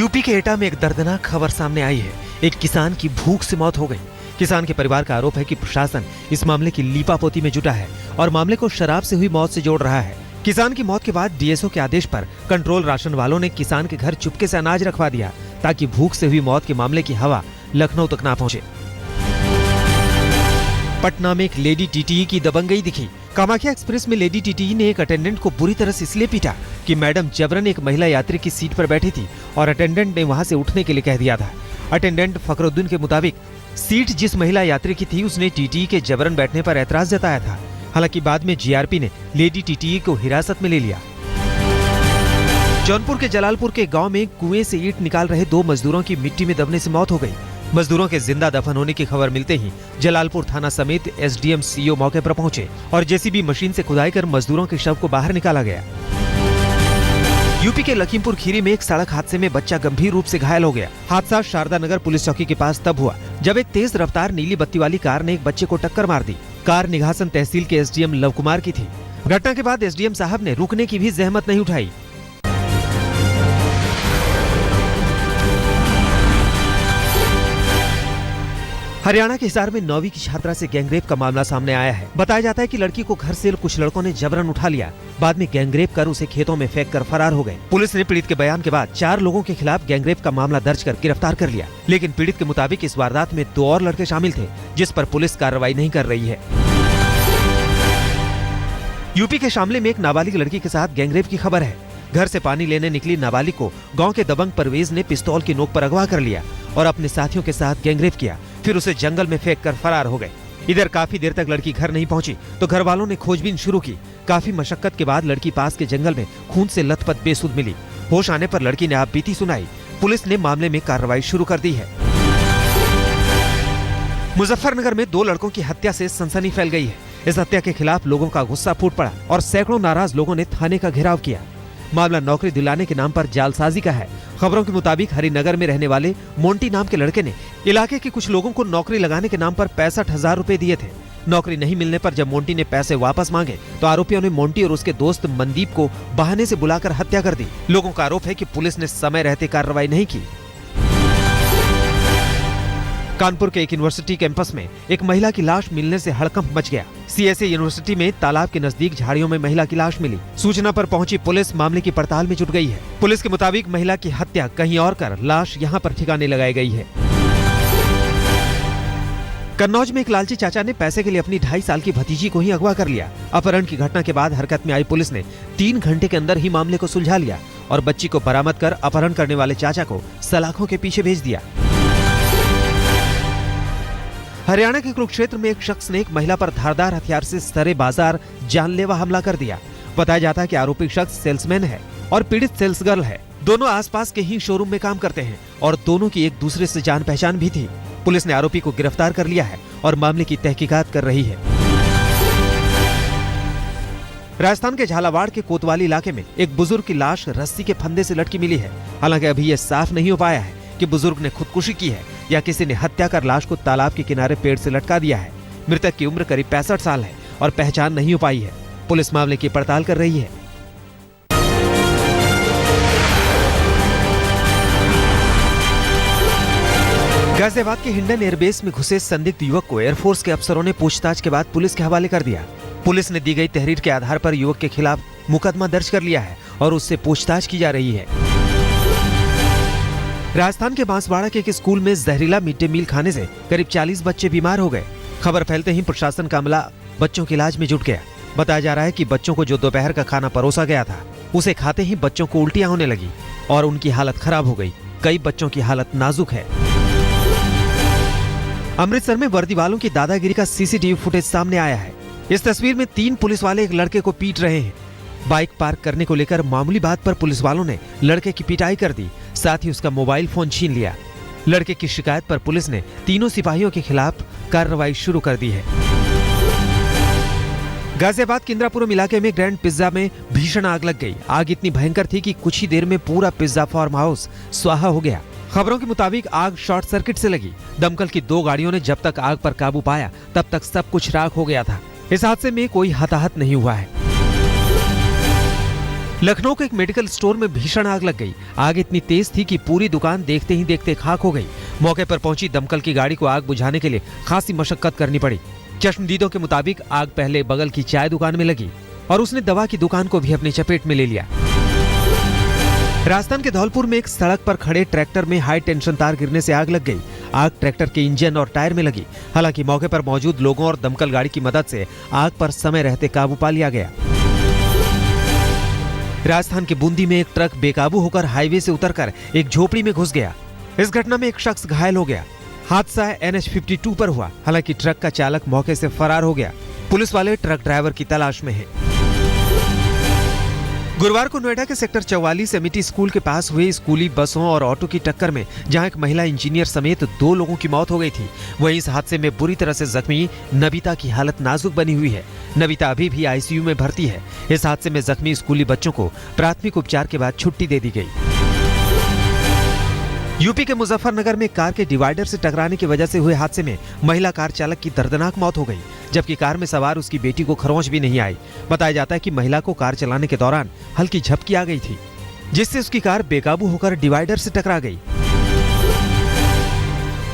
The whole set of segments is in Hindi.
यूपी के एटा में एक दर्दनाक खबर सामने आई है। एक किसान की भूख से मौत हो गई। किसान के परिवार का आरोप है कि प्रशासन इस मामले की लीपापोती में जुटा है और मामले को शराब से हुई मौत से जोड़ रहा है। किसान की मौत के बाद डीएसओ के आदेश पर कंट्रोल राशन वालों ने किसान के घर चुपके से अनाज रखवा दिया ताकि भूख से हुई मौत के मामले की हवा लखनऊ तक ना पहुंचे। पटना में एक लेडी टीटीई की दबंगई दिखी। कामाख्या एक्सप्रेस में लेडी टीटीई ने एक अटेंडेंट को बुरी तरह से इसलिए पीटा कि मैडम जबरन एक महिला यात्री की सीट पर बैठी थी और अटेंडेंट ने वहां से उठने के लिए कह दिया था। अटेंडेंट फखरुद्दीन के मुताबिक सीट जिस महिला यात्री की थी उसने टीटीई के जबरन बैठने पर ऐतराज जताया था। हालांकि बाद में जीआरपी ने लेडी टीटीई को हिरासत में ले लिया। जौनपुर के जलालपुर के गांव में कुएं से ईंट निकाल रहे 2 मजदूरों की मिट्टी में दबने से मौत हो गई। मजदूरों के जिंदा दफन होने की खबर मिलते ही जलालपुर थाना समेत एसडीएम सीओ मौके पर पहुंचे और जेसीबी मशीन से खुदाई कर मजदूरों के शव को बाहर निकाला गया। यूपी के लखीमपुर खीरी में एक सड़क हादसे में बच्चा गंभीर रूप से घायल हो गया। हादसा शारदा नगर पुलिस चौकी के पास तब हुआ जब एक तेज रफ्तार नीली बत्ती वाली कार ने एक बच्चे को टक्कर मार दी। कार निघासन तहसील के एसडीएम लव कुमार की थी। घटना के बाद एसडीएम साहब ने रुकने की भी जहमत नहीं उठाई। हरियाणा के हिसार में 9वीं की छात्रा से गैंगरेप का मामला सामने आया है। बताया जाता है कि लड़की को घर से कुछ लड़कों ने जबरन उठा लिया, बाद में गैंगरेप कर उसे खेतों में फेंक कर फरार हो गए। पुलिस ने पीड़ित के बयान के बाद 4 लोगों के खिलाफ गैंगरेप का मामला दर्ज कर गिरफ्तार कर लिया। लेकिन पीड़ित के मुताबिक इस वारदात में 2 और लड़के शामिल थे, जिस पर पुलिस कार्रवाई नहीं कर रही है। यूपी के शामली में एक नाबालिग लड़की के साथ गैंगरेप की खबर है। घर से पानी लेने निकली नाबालिग को गांव के दबंग परवेज ने पिस्तौल की नोक पर अगवा कर लिया और अपने साथियों के साथ गैंगरेप किया, फिर उसे जंगल में फेंक कर फरार हो गए। इधर काफी देर तक लड़की घर नहीं पहुंची तो घर वालों ने खोजबीन शुरू की। काफी मशक्कत के बाद लड़की पास के जंगल में खून से लथपथ बेसुध मिली। होश आने पर लड़की ने आप बीती सुनाई। पुलिस ने मामले में कार्रवाई शुरू कर दी है। मुजफ्फरनगर में 2 लड़कों की हत्या से सनसनी फैल गई है। इस हत्या के खिलाफ लोगों का गुस्सा फूट पड़ा और सैकड़ों नाराज लोगों ने थाने का घेराव किया। मामला नौकरी दिलाने के नाम पर जालसाजी का है। खबरों के मुताबिक हरिनगर में रहने वाले मोंटी नाम के लड़के ने इलाके के कुछ लोगों को नौकरी लगाने के नाम पर 65,000 रुपए दिए थे। नौकरी नहीं मिलने पर जब मोंटी ने पैसे वापस मांगे तो आरोपियों ने मोंटी और उसके दोस्त मनदीप को बहाने से बुलाकर हत्या कर दी। लोगों का आरोप है कि पुलिस ने समय रहते कार्रवाई नहीं की। कानपुर के एक यूनिवर्सिटी कैंपस में एक महिला की लाश मिलने से हड़कंप मच गया। सीएसए यूनिवर्सिटी में तालाब के नजदीक झाड़ियों में महिला की लाश मिली। सूचना पर पहुंची पुलिस मामले की पड़ताल में जुट गई है। पुलिस के मुताबिक महिला की हत्या कहीं और कर लाश यहां पर ठिकाने लगाई गई है। कन्नौज में एक लालची चाचा ने पैसे के लिए अपनी 2.5 साल की भतीजी को ही अगवा कर लिया। अपहरण की घटना के बाद हरकत में आई पुलिस ने 3 घंटे के अंदर ही मामले को सुलझा लिया और बच्ची को बरामद कर अपहरण करने वाले चाचा को सलाखों के पीछे भेज दिया। हरियाणा के कुरुक्षेत्र में एक शख्स ने एक महिला पर धारदार हथियार से सरे बाजार जानलेवा हमला कर दिया। बताया जाता है कि आरोपी शख्स सेल्समैन है और पीड़ित सेल्स गर्ल है। दोनों आसपास के ही शोरूम में काम करते हैं और दोनों की एक दूसरे से जान पहचान भी थी। पुलिस ने आरोपी को गिरफ्तार कर लिया है और मामले की तहकीकात कर रही है। राजस्थान के झालावाड़ के कोतवाली इलाके में एक बुजुर्ग की लाश रस्सी के फंदे से लटकी मिली है। हालांकि अभी यह साफ नहीं हो पाया है कि बुजुर्ग ने खुदकुशी की है या किसी ने हत्या कर लाश को तालाब के किनारे पेड़ से लटका दिया है। मृतक की उम्र करीब 65 साल है और पहचान नहीं हो पाई है। पुलिस मामले की पड़ताल कर रही है। गाजियाबाद के हिंडन एयरबेस में घुसे संदिग्ध युवक को एयरफोर्स के अफसरों ने पूछताछ के बाद पुलिस के हवाले कर दिया। पुलिस ने दी गई तहरीर के आधार पर युवक के खिलाफ मुकदमा दर्ज कर लिया है और उससे पूछताछ की जा रही है। राजस्थान के बांसवाड़ा के एक स्कूल में जहरीला मिड डे मील खाने से करीब 40 बच्चे बीमार हो गए। खबर फैलते ही प्रशासन का अमला बच्चों के इलाज में जुट गया। बताया जा रहा है कि बच्चों को जो दोपहर का खाना परोसा गया था उसे खाते ही बच्चों को उल्टियां होने लगी और उनकी हालत खराब हो गई। कई बच्चों की हालत नाजुक है। अमृतसर में वर्दी वालों की दादागिरी का सीसीटीवी फुटेज सामने आया है। इस तस्वीर में 3 पुलिस वाले एक लड़के को पीट रहे हैं। बाइक पार्क करने को लेकर मामूली बात पर पुलिस वालों ने लड़के की पिटाई कर दी, साथ ही उसका मोबाइल फोन छीन लिया। लड़के की शिकायत पर पुलिस ने तीनों सिपाहियों के खिलाफ कार्रवाई शुरू कर दी है। गाजियाबाद के इंद्रापुरम इलाके में ग्रैंड पिज्जा में भीषण आग लग गई। आग इतनी भयंकर थी कि कुछ ही देर में पूरा पिज्जा फार्म हाउस स्वाहा हो गया। खबरों के मुताबिक आग शॉर्ट सर्किट से लगी। दमकल की 2 गाड़ियों ने जब तक आग पर काबू पाया तब तक सब कुछ राख हो गया था। इस हादसे में कोई हताहत नहीं हुआ है। लखनऊ के एक मेडिकल स्टोर में भीषण आग लग गई। आग इतनी तेज थी कि पूरी दुकान देखते ही देखते खाक हो गई। मौके पर पहुंची दमकल की गाड़ी को आग बुझाने के लिए खासी मशक्कत करनी पड़ी। चश्मदीदों के मुताबिक आग पहले बगल की चाय दुकान में लगी और उसने दवा की दुकान को भी अपनी चपेट में ले लिया। राजस्थान के धौलपुर में एक सड़क पर खड़े ट्रैक्टर में हाई टेंशन तार गिरने से आग लग गई। आग ट्रैक्टर के इंजन और टायर में लगी। हालांकि मौके पर मौजूद लोगों और दमकल गाड़ी की मदद से आग पर समय रहते काबू पा लिया गया। राजस्थान के बूंदी में एक ट्रक बेकाबू होकर हाईवे से उतरकर एक झोपड़ी में घुस गया। इस घटना में एक शख्स घायल हो गया। हादसा NH 52 पर हुआ। हालांकि ट्रक का चालक मौके से फरार हो गया। पुलिस वाले ट्रक ड्राइवर की तलाश में हैं। गुरुवार को नोएडा के सेक्टर 44 एमिटी स्कूल के पास हुई स्कूली बसों और ऑटो की टक्कर में जहां एक महिला इंजीनियर समेत 2 लोगों की मौत हो गई थी, वहीं इस हादसे में बुरी तरह से जख्मी नबिता की हालत नाजुक बनी हुई है। नबिता अभी भी ICU में भर्ती है। इस हादसे में जख्मी स्कूली बच्चों को प्राथमिक उपचार के बाद छुट्टी दे दी गई। यूपी के मुजफ्फरनगर में कार के डिवाइडर से टकराने की वजह से हुए हादसे में महिला कार चालक की दर्दनाक मौत हो गई, जबकि कार में सवार उसकी बेटी को खरोंच भी नहीं आई। बताया जाता है कि महिला को कार चलाने के दौरान हल्की झपकी आ गई थी, जिससे उसकी कार बेकाबू होकर डिवाइडर से टकरा गई।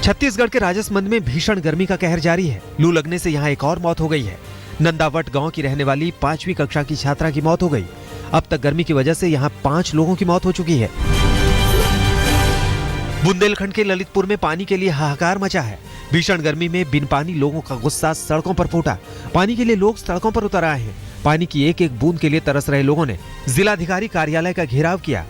छत्तीसगढ़ के राजसमंद में भीषण गर्मी का कहर जारी है। लू लगने से यहाँ एक और मौत हो गई है। नंदावट गांव की रहने वाली 5वीं कक्षा की छात्रा की मौत हो गई। अब तक गर्मी की वजह से यहाँ 5 लोगों की मौत हो चुकी है। बुंदेलखंड के ललितपुर में पानी के लिए हाहाकार मचा है। भीषण गर्मी में बिन पानी लोगों का गुस्सा सड़कों पर फूटा। पानी के लिए लोग सड़कों पर उतर आए हैं। पानी की एक एक बूंद के लिए तरस रहे लोगों ने जिलाधिकारी कार्यालय का घेराव किया।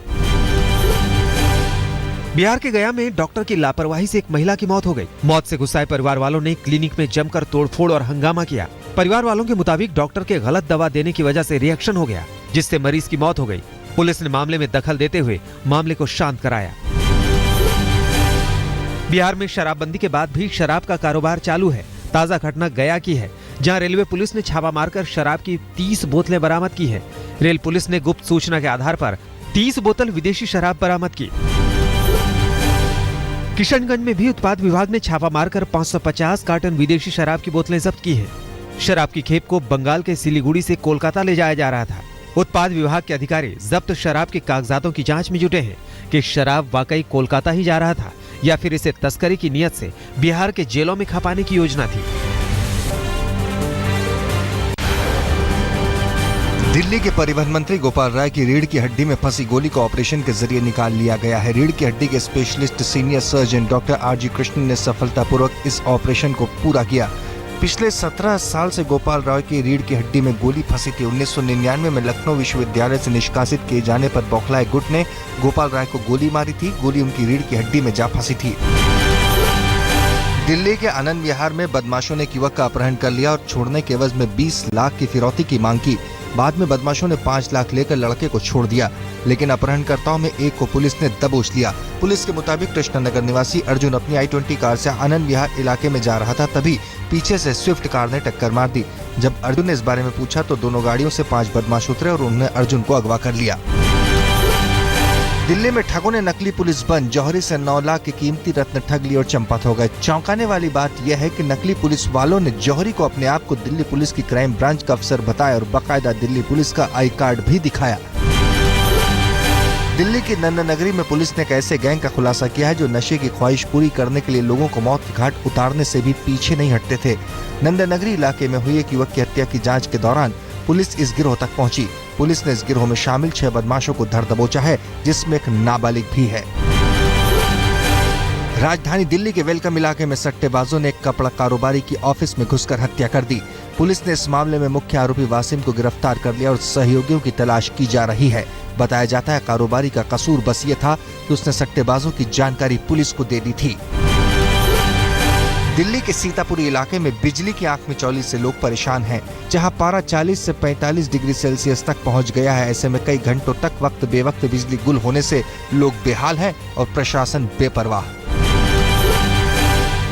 बिहार के गया में डॉक्टर की लापरवाही से एक महिला की मौत हो गई। मौत से गुस्साए परिवार वालों ने क्लिनिक में जमकर तोड़फोड़ और हंगामा किया। परिवार वालों के मुताबिक डॉक्टर के गलत दवा देने की वजह से रिएक्शन हो गया, जिससे मरीज की मौत हो गई। पुलिस ने मामले में दखल देते हुए मामले को शांत कराया। बिहार में शराबबंदी के बाद भी शराब का कारोबार चालू है। ताजा घटना गया की है, जहां रेलवे पुलिस ने छापा मारकर शराब की 30 बोतलें बरामद की है। रेल पुलिस ने गुप्त सूचना के आधार पर 30 बोतल विदेशी शराब बरामद की। किशनगंज में भी उत्पाद विभाग ने छापा मारकर 550 कार्टन विदेशी शराब की बोतलें जब्त की है। शराब की खेप को बंगाल के सिलीगुड़ी से कोलकाता ले जाया जा रहा था। उत्पाद विभाग के अधिकारी जब्त शराब के कागजातों की जांच में जुटे हैं कि शराब वाकई कोलकाता ही जा रहा था या फिर इसे तस्करी की नियत से बिहार के जेलों में खपाने की योजना थी। दिल्ली के परिवहन मंत्री गोपाल राय की रीढ़ की हड्डी में फंसी गोली को ऑपरेशन के जरिए निकाल लिया गया है। रीढ़ की हड्डी के specialist senior surgeon doctor RG Krishnan ने सफलतापूर्वक इस ऑपरेशन को पूरा किया। पिछले 17 साल से गोपाल राय की रीढ़ की हड्डी में गोली फंसी थी। 1999 में लखनऊ विश्वविद्यालय से निष्कासित किए जाने पर बौखलाए गुट ने गोपाल राय को गोली मारी थी। गोली उनकी रीढ़ की हड्डी में जा फंसी थी। दिल्ली के आनंद विहार में बदमाशों ने एक युवक का अपहरण कर लिया और छोड़ने के एवज में 20 लाख की फिरौती की मांग की। बाद में बदमाशों ने 5 लाख लेकर लड़के को छोड़ दिया, लेकिन अपहरणकर्ताओं में एक को पुलिस ने दबोच लिया। पुलिस के मुताबिक कृष्णनगर निवासी अर्जुन अपनी i20 कार से आनंद विहार इलाके में जा रहा था, तभी पीछे से स्विफ्ट कार ने टक्कर मार दी। जब अर्जुन ने इस बारे में पूछा तो दोनों गाड़ियों से 5 बदमाश उतरे और उन्होंने अर्जुन को अगवा कर लिया। दिल्ली में ठगों ने नकली पुलिस बन जौहरी से 9 लाख की कीमती रत्न ठग ली और चंपत हो गए। चौंकाने वाली बात यह है कि नकली पुलिस वालों ने जौहरी को अपने आप को दिल्ली पुलिस की क्राइम ब्रांच का अफसर बताया और बाकायदा दिल्ली पुलिस का आई कार्ड भी दिखाया। दिल्ली की नंदा नगरी में पुलिस ने एक ऐसे गैंग का खुलासा किया है जो नशे की ख्वाहिश पूरी करने के लिए लोगों को मौत के घाट उतारने से भी पीछे नहीं हटते थे। नंदा नगरी इलाके में हुई एक युवक की हत्या की जांच के दौरान पुलिस इस गिरोह तक पहुंची। पुलिस ने इस गिरोह में शामिल 6 बदमाशों को धर दबोचा है, जिसमें एक नाबालिग भी है। राजधानी दिल्ली के वेलकम इलाके में सट्टेबाजों ने एक कपड़ा कारोबारी की ऑफिस में घुसकर हत्या कर दी। पुलिस ने इस मामले में मुख्य आरोपी वासिम को गिरफ्तार कर लिया और सहयोगियों की तलाश की जा रही है। बताया जाता है कारोबारी का कसूर बस ये था कि उसने सट्टेबाजों की जानकारी पुलिस को दे दी थी। दिल्ली के सीतापुरी इलाके में बिजली की आंख मिचौली से लोग परेशान हैं, जहां पारा 40 से 45 डिग्री सेल्सियस तक पहुंच गया है। ऐसे में कई घंटों तक वक्त बेवक्त बिजली गुल होने से लोग बेहाल हैं और प्रशासन बेपरवाह।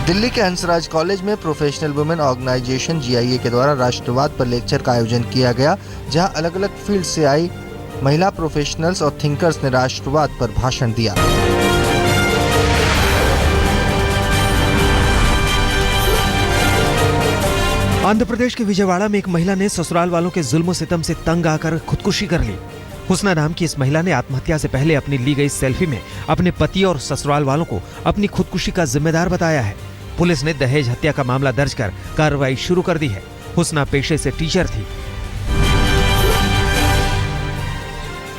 दिल्ली के हंसराज कॉलेज में प्रोफेशनल वुमेन ऑर्गेनाइजेशन GIA के द्वारा राष्ट्रवाद पर लेक्चर का आयोजन किया गया, जहां अलग अलग फील्ड से आई महिला प्रोफेशनल्स और थिंकर्स ने राष्ट्रवाद पर भाषण दिया। आंध्र प्रदेश के विजयवाड़ा में एक महिला ने ससुराल वालों के जुल्म सितम से तंग आकर खुदकुशी कर ली। हुस्ना नाम की इस महिला ने आत्महत्या से पहले अपनी ली गई सेल्फी में अपने पति और ससुराल वालों को अपनी खुदकुशी का जिम्मेदार बताया है। पुलिस ने दहेज हत्या का मामला दर्ज कर कार्रवाई शुरू कर दी है। हुस्ना पेशे से टीचर थी।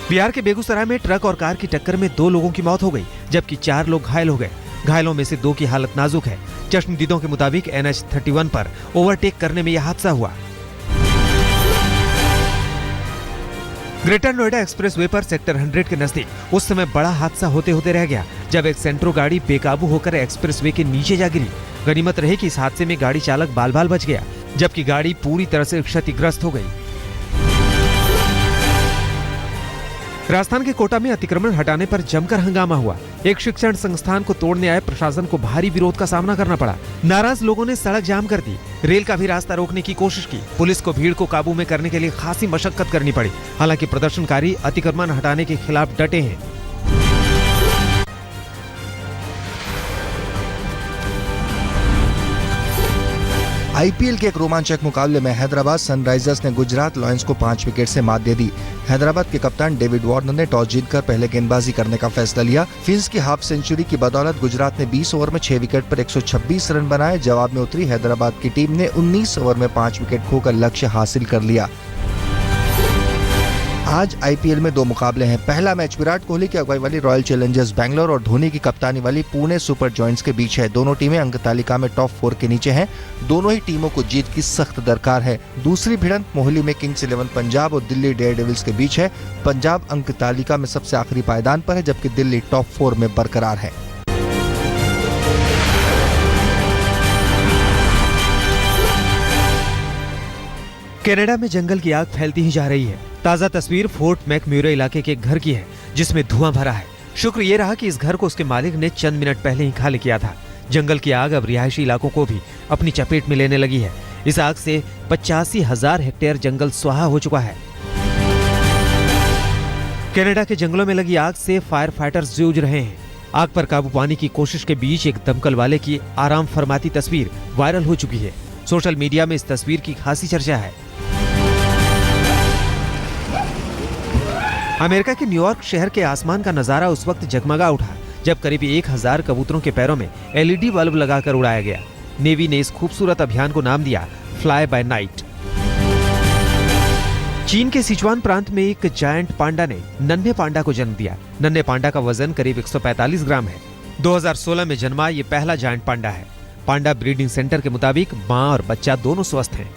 बिहार के बेगूसराय में ट्रक और कार की टक्कर में 2 लोगों की मौत हो गई, जबकि 4 लोग घायल हो गए। घायलों में से 2 की हालत नाजुक है। चश्मदीदों के मुताबिक NH 31 पर ओवरटेक करने में यह हादसा हुआ। ग्रेटर नोएडा एक्सप्रेसवे पर सेक्टर 100 के नजदीक उस समय बड़ा हादसा होते होते रह गया, जब एक सेंट्रो गाड़ी बेकाबू होकर एक्सप्रेसवे के नीचे जा गिरी। गनीमत रही कि इस हादसे में गाड़ी चालक बाल-बाल बच गया, जबकि गाड़ी पूरी तरह से क्षतिग्रस्त हो गई। राजस्थान के कोटा में अतिक्रमण हटाने पर जमकर हंगामा हुआ। एक शिक्षण संस्थान को तोड़ने आए प्रशासन को भारी विरोध का सामना करना पड़ा। नाराज लोगों ने सड़क जाम कर दी, रेल का भी रास्ता रोकने की कोशिश की। पुलिस को भीड़ को काबू में करने के लिए खासी मशक्कत करनी पड़ी। हालांकि प्रदर्शनकारी अतिक्रमण हटाने के खिलाफ डटे हैं। IPL के एक रोमांचक मुकाबले में हैदराबाद सनराइजर्स ने गुजरात लॉयंस को 5 विकेट से मात दे दी। हैदराबाद के कप्तान डेविड वार्नर ने टॉस जीतकर पहले गेंदबाजी करने का फैसला लिया। फिंच की हाफ सेंचुरी की बदौलत गुजरात ने 20 ओवर में 6 विकेट पर 126 रन बनाए। जवाब में उतरी हैदराबाद की टीम ने 19 ओवर में 5 विकेट खोकर लक्ष्य हासिल कर लिया। आज IPL में 2 मुकाबले हैं। पहला मैच विराट कोहली की अगुवाई वाली रॉयल चैलेंजर्स बैंगलोर और धोनी की कप्तानी वाली पुणे सुपर जॉयंट्स के बीच है। दोनों टीमें अंक तालिका में टॉप 4 के नीचे हैं। दोनों ही टीमों को जीत की सख्त दरकार है। दूसरी भिड़ंत मोहाली में किंग्स 11 पंजाब और दिल्ली डेयरडेविल्स के बीच है। पंजाब अंक तालिका में सबसे आखिरी पायदान पर है, जबकि दिल्ली टॉप 4 में बरकरार है। कनाडा में जंगल की आग फैलती ही जा रही है। ताजा तस्वीर फोर्ट मैकम्यूरे इलाके के घर की है, जिसमें धुआं भरा है। शुक्र ये रहा कि इस घर को उसके मालिक ने चंद मिनट पहले ही खाली किया था। जंगल की आग अब रिहायशी इलाकों को भी अपनी चपेट में लेने लगी है। इस आग से 85,000 हेक्टेयर जंगल स्वाहा हो चुका है। कनाडा के जंगलों में लगी आग से फायर फाइटर्स जूझ रहे हैं। आग पर काबू पाने की कोशिश के बीच एक दमकल वाले की आराम फरमाती तस्वीर वायरल हो चुकी है। सोशल मीडिया में इस तस्वीर की खासी चर्चा है। अमेरिका के न्यूयॉर्क शहर के आसमान का नजारा उस वक्त जगमगा उठा जब करीब 1000 कबूतरों के पैरों में LED बल्ब लगाकर उड़ाया गया। नेवी ने इस खूबसूरत अभियान को नाम दिया फ्लाई बाय नाइट। चीन के सिचुआन प्रांत में एक जायंट पांडा ने नन्हे पांडा को जन्म दिया। नन्हे पांडा का वजन करीब 145 ग्राम है। 2016 में जन्मा ये पहला जायंट पांडा है। पांडा ब्रीडिंग सेंटर के मुताबिक मां और बच्चा दोनों स्वस्थ हैं।